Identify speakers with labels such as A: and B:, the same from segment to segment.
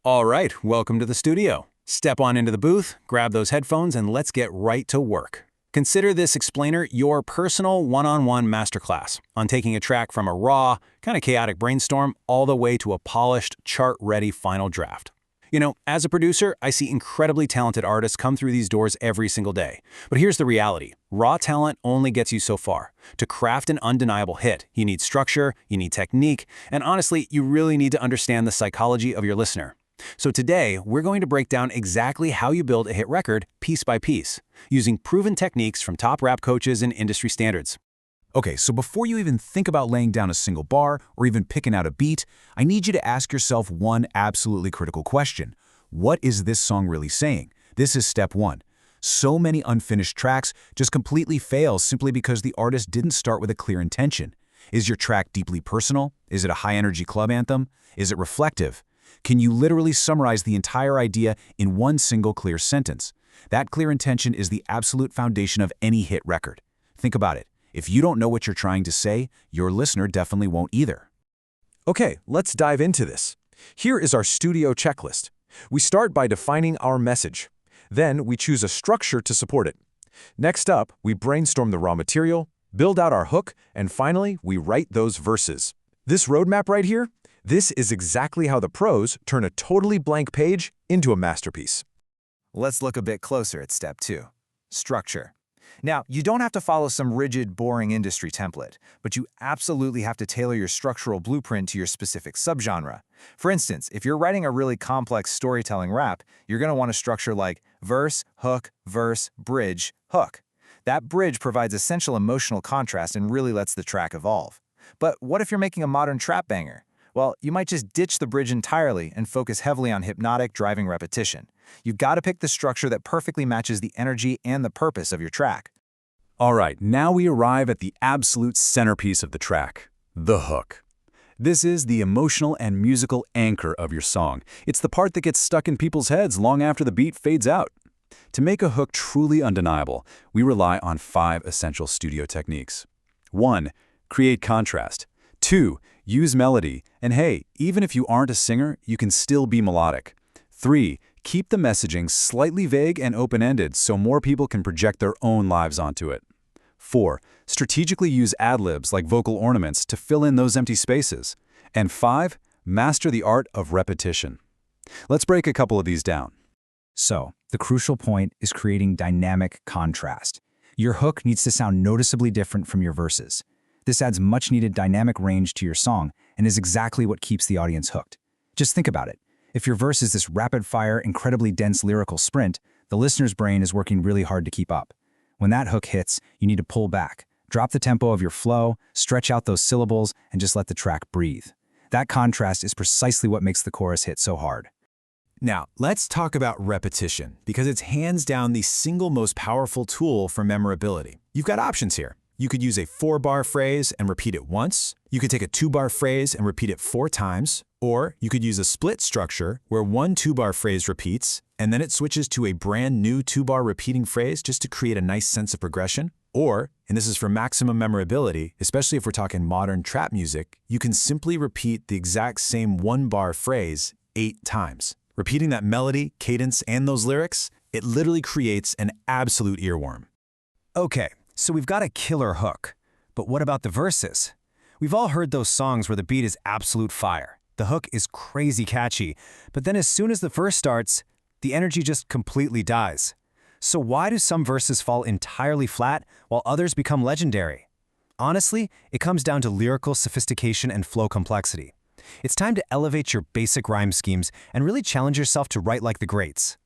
A: All right, welcome to the studio. Step on into the booth, grab those headphones, and let's get right to work. Consider this explainer your personal one-on-one masterclass on taking a track from a raw, kind of chaotic brainstorm all the way to a polished, chart-ready final draft. You know, as a producer, I see incredibly talented artists come through these doors every single day. But here's the reality. Raw talent only gets you so far. To craft an undeniable hit, you need structure, you need technique, and honestly, you really need to understand the psychology of your listener. So today, we're going to break down exactly how you build a hit record piece by piece, using proven techniques from top rap coaches and industry standards.
B: Okay, so before you even think about laying down a single bar or even picking out a beat, I need you to ask yourself one absolutely critical question. What is this song really saying? This is step one. So many unfinished tracks just completely fail simply because the artist didn't start with a clear intention. Is your track deeply personal? Is it a high-energy club anthem? Is it reflective? Can you literally summarize the entire idea in one single clear sentence? That clear intention is the absolute foundation of any hit record. Think about it. If you don't know what you're trying to say, your listener definitely won't either.
C: Okay, let's dive into this. Here is our studio checklist. We start by defining our message. Then we choose a structure to support it. Next up, we brainstorm the raw material, build out our hook, and finally, we write those verses. This roadmap right here, this is exactly how the pros turn a totally blank page into a masterpiece.
D: Let's look a bit closer at step 2, structure. Now, you don't have to follow some rigid, boring industry template, but you absolutely have to tailor your structural blueprint to your specific subgenre. For instance, if you're writing a really complex storytelling rap, you're going to want a structure like verse, hook, bridge, hook. That bridge provides essential emotional contrast and really lets the track evolve. But what if you're making a modern trap banger? Well, you might just ditch the bridge entirely and focus heavily on hypnotic, driving repetition. You've got to pick the structure that perfectly matches the energy and the purpose of your track.
B: All right, now we arrive at the absolute centerpiece of the track, the hook. This is the emotional and musical anchor of your song. It's the part that gets stuck in people's heads long after the beat fades out. To make a hook truly undeniable, we rely on 5 essential studio techniques. 1. Create contrast. 2. Use melody. And hey, even if you aren't a singer, you can still be melodic. 3. Keep the messaging slightly vague and open-ended so more people can project their own lives onto it. 4. Strategically use ad-libs like vocal ornaments to fill in those empty spaces. And 5. Master the art of repetition. Let's break a couple of these down.
E: So, the crucial point is creating dynamic contrast. Your hook needs to sound noticeably different from your verses. This adds much-needed dynamic range to your song and is exactly what keeps the audience hooked. Just think about it. If your verse is this rapid-fire, incredibly dense lyrical sprint, the listener's brain is working really hard to keep up. When that hook hits, you need to pull back, drop the tempo of your flow, stretch out those syllables, and just let the track breathe. That contrast is precisely what makes the chorus hit so hard.
A: Now, let's talk about repetition, because it's hands down the single most powerful tool for memorability. You've got options here. You could use a 4-bar phrase and repeat it once. You could take a 2-bar phrase and repeat it 4 times. Or you could use a split structure where one 2-bar phrase repeats, and then it switches to a brand new 2-bar repeating phrase just to create a nice sense of progression. Or, and this is for maximum memorability, especially if we're talking modern trap music, you can simply repeat the exact same 1-bar phrase 8 times. Repeating that melody, cadence, and those lyrics, it literally creates an absolute earworm.
F: Okay, so we've got a killer hook. But what about the verses? We've all heard those songs where the beat is absolute fire. The hook is crazy catchy, but then as soon as the verse starts, the energy just completely dies. So why do some verses fall entirely flat while others become legendary? Honestly, it comes down to lyrical sophistication and flow complexity. It's time to elevate your basic rhyme schemes and really challenge yourself to write like the greats.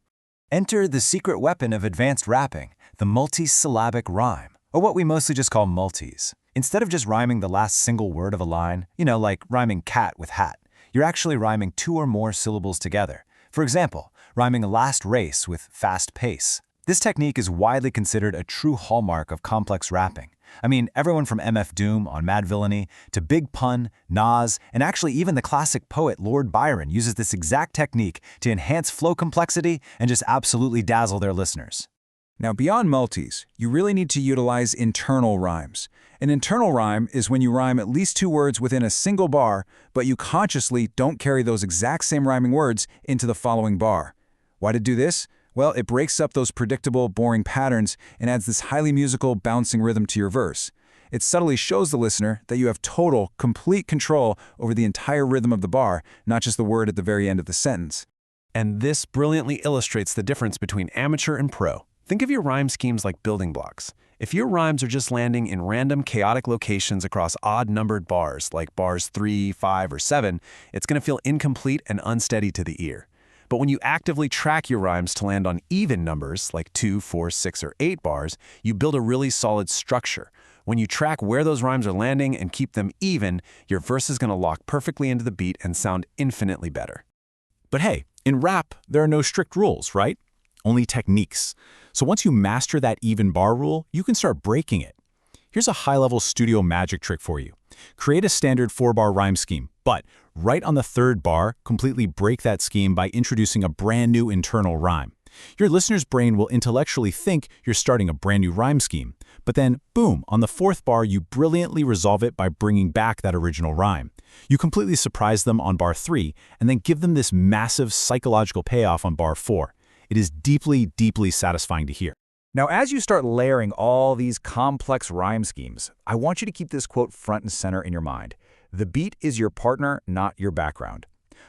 D: Enter the secret weapon of advanced rapping, the multi-syllabic rhyme, or what we mostly just call multis. Instead of just rhyming the last single word of a line, like rhyming cat with hat, you're actually rhyming 2 or more syllables together. For example, rhyming last race with fast pace. This technique is widely considered a true hallmark of complex rapping. I mean, everyone from MF Doom on Mad Villainy to Big Pun, Nas, and actually even the classic poet Lord Byron uses this exact technique to enhance flow complexity and just absolutely dazzle their listeners.
B: Now, beyond multis, you really need to utilize internal rhymes. An internal rhyme is when you rhyme at least 2 words within a single bar, but you consciously don't carry those exact same rhyming words into the following bar. Why to do this? Well, it breaks up those predictable, boring patterns and adds this highly musical, bouncing rhythm to your verse. It subtly shows the listener that you have total, complete control over the entire rhythm of the bar, not just the word at the very end of the sentence.
A: And this brilliantly illustrates the difference between amateur and pro. Think of your rhyme schemes like building blocks. If your rhymes are just landing in random, chaotic locations across odd-numbered bars, like bars 3, 5, or 7, it's going to feel incomplete and unsteady to the ear. But when you actively track your rhymes to land on even numbers, like 2, 4, 6, or 8 bars, you build a really solid structure. When you track where those rhymes are landing and keep them even, your verse is going to lock perfectly into the beat and sound infinitely better.
B: But hey, in rap, there are no strict rules, right? Only techniques. So once you master that even bar rule, you can start breaking it. Here's a high-level studio magic trick for you. Create a standard 4-bar rhyme scheme, but right on the 3rd bar, completely break that scheme by introducing a brand new internal rhyme. Your listener's brain will intellectually think you're starting a brand new rhyme scheme, but then, boom, on the 4th bar, you brilliantly resolve it by bringing back that original rhyme. You completely surprise them on bar 3, and then give them this massive psychological payoff on bar 4. It is deeply, deeply satisfying to hear.
E: Now, as you start layering all these complex rhyme schemes, I want you to keep this quote front and center in your mind. The beat is your partner, not your background.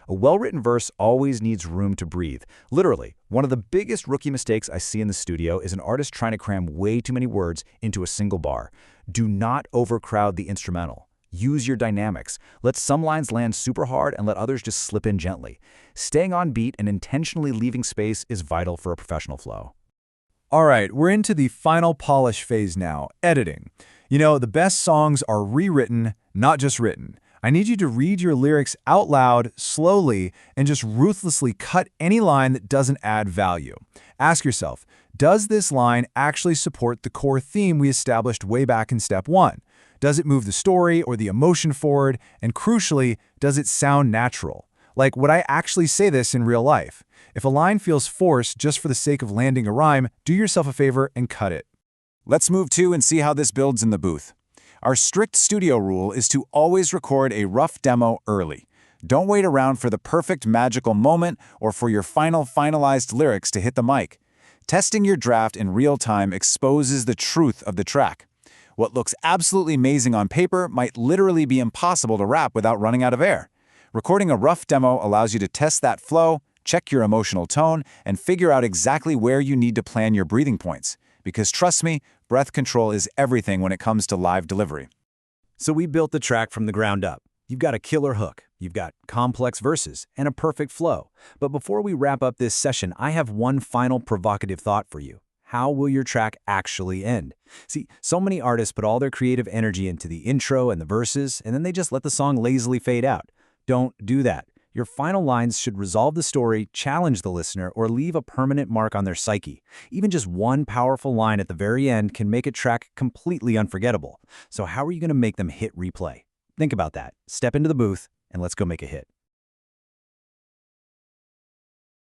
E: A well-written verse always needs room to breathe. Literally, one of the biggest rookie mistakes I see in the studio is an artist trying to cram way too many words into a single bar. Do not overcrowd the instrumental. Use your dynamics. Let some lines land super hard and let others just slip in gently. Staying on beat and intentionally leaving space is vital for a professional flow.
C: All right, we're into the final polish phase now, editing. You know, the best songs are rewritten, not just written. I need you to read your lyrics out loud, slowly, and just ruthlessly cut any line that doesn't add value. Ask yourself, does this line actually support the core theme we established way back in step 1? Does it move the story or the emotion forward? And crucially, does it sound natural? Like, would I actually say this in real life? If a line feels forced just for the sake of landing a rhyme, do yourself a favor and cut it.
B: Let's move to and see how this builds in the booth. Our strict studio rule is to always record a rough demo early. Don't wait around for the perfect magical moment or for your finalized lyrics to hit the mic. Testing your draft in real time exposes the truth of the track. What looks absolutely amazing on paper might literally be impossible to rap without running out of air. Recording a rough demo allows you to test that flow, check your emotional tone, and figure out exactly where you need to plan your breathing points. Because trust me, breath control is everything when it comes to live delivery.
F: So we built the track from the ground up. You've got a killer hook, you've got complex verses, and a perfect flow. But before we wrap up this session, I have one final provocative thought for you. How will your track actually end? See, so many artists put all their creative energy into the intro and the verses, and then they just let the song lazily fade out. Don't do that. Your final lines should resolve the story, challenge the listener, or leave a permanent mark on their psyche. Even just one powerful line at the very end can make a track completely unforgettable. So how are you going to make them hit replay? Think about that. Step into the booth, and let's go make a hit.